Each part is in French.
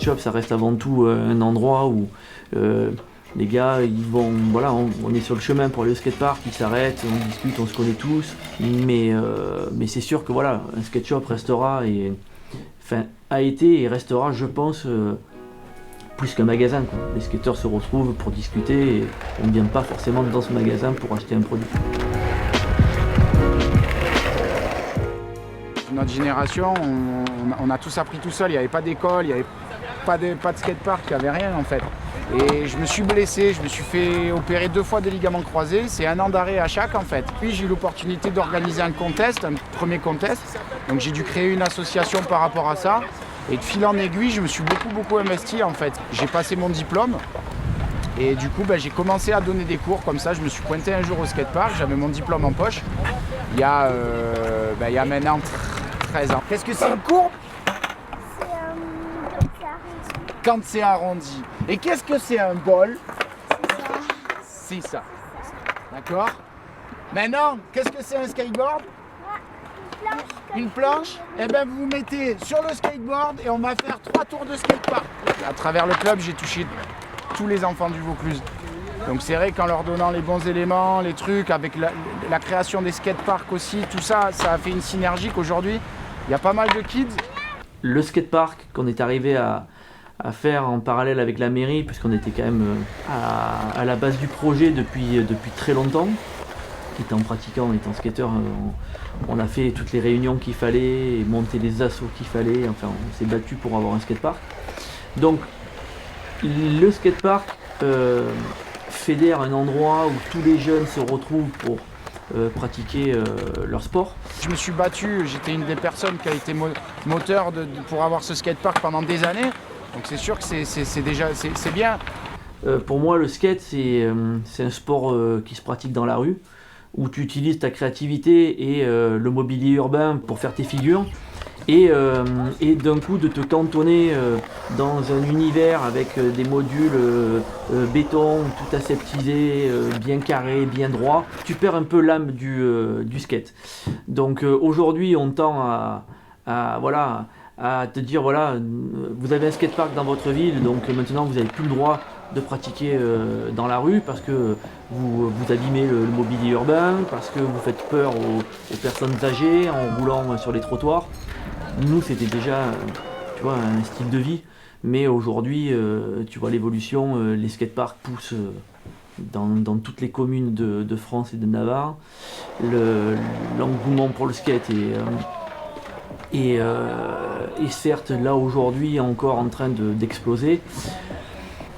shop, ça reste avant tout un endroit où les gars, ils vont, voilà, on est sur le chemin pour aller au skatepark, ils s'arrêtent, on discute, on se connaît tous. Mais c'est sûr que voilà, un skate shop restera a été et restera, je pense, plus qu'un magasin, quoi. Les skateurs se retrouvent pour discuter et on ne vient pas forcément dans ce magasin pour acheter un produit. Notre génération, on a tous appris tout seul, il n'y avait pas d'école, il n'y avait pas de skatepark, il n'y avait rien en fait. Et je me suis blessé, je me suis fait opérer 2 fois des ligaments croisés, c'est 1 an d'arrêt à chaque en fait. Puis j'ai eu l'opportunité d'organiser un premier contest, donc j'ai dû créer une association par rapport à ça. Et de fil en aiguille, je me suis beaucoup investi en fait. J'ai passé mon diplôme et du coup j'ai commencé à donner des cours comme ça. Je me suis pointé un jour au skatepark, j'avais mon diplôme en poche, il y a maintenant 13 ans. Qu'est-ce que c'est une courbe? Quand c'est arrondi. Et qu'est-ce que c'est un bol? C'est ça. D'accord? Maintenant, qu'est-ce que c'est un skateboard? Une planche? Eh bien, vous vous mettez sur le skateboard et on va faire 3 tours de skatepark. À travers le club, j'ai touché tous les enfants du Vaucluse. Donc c'est vrai qu'en leur donnant les bons éléments, les trucs, avec la création des skateparks aussi, tout ça, ça a fait une synergie qu'aujourd'hui, il y a pas mal de kids. Le skatepark qu'on est arrivé à faire en parallèle avec la mairie, puisqu'on était quand même à la base du projet depuis très longtemps. Étant pratiquant, étant skateur, on a fait toutes les réunions qu'il fallait, et monté les assos qu'il fallait, enfin on s'est battu pour avoir un skatepark. Donc le skatepark fédère un endroit où tous les jeunes se retrouvent pour pratiquer leur sport. Je me suis battu, j'étais une des personnes qui a été moteur pour avoir ce skatepark pendant des années. Donc c'est sûr que c'est bien. Pour moi, le skate, c'est un sport qui se pratique dans la rue, où tu utilises ta créativité et le mobilier urbain pour faire tes figures. Et d'un coup, de te cantonner dans un univers avec des modules béton, tout aseptisé, bien carré, bien droit, tu perds un peu l'âme du skate. Donc aujourd'hui, on tend à te dire voilà, vous avez un skatepark dans votre ville, donc maintenant vous n'avez plus le droit de pratiquer dans la rue parce que vous abîmez le mobilier urbain, parce que vous faites peur aux personnes âgées en roulant sur les trottoirs. Nous c'était déjà tu vois, un style de vie, mais aujourd'hui tu vois l'évolution, les skateparks poussent dans toutes les communes de France et de Navarre. L'engouement pour le skate est certes là aujourd'hui encore en train d'exploser.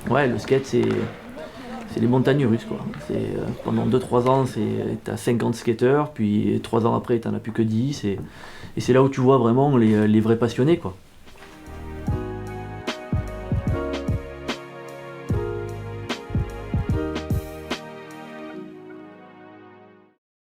Ouais, le skate c'est les montagnes russes quoi. Pendant 2-3 ans t'as 50 skateurs, puis 3 ans après t'en as plus que 10 et c'est là où tu vois vraiment les vrais passionnés quoi.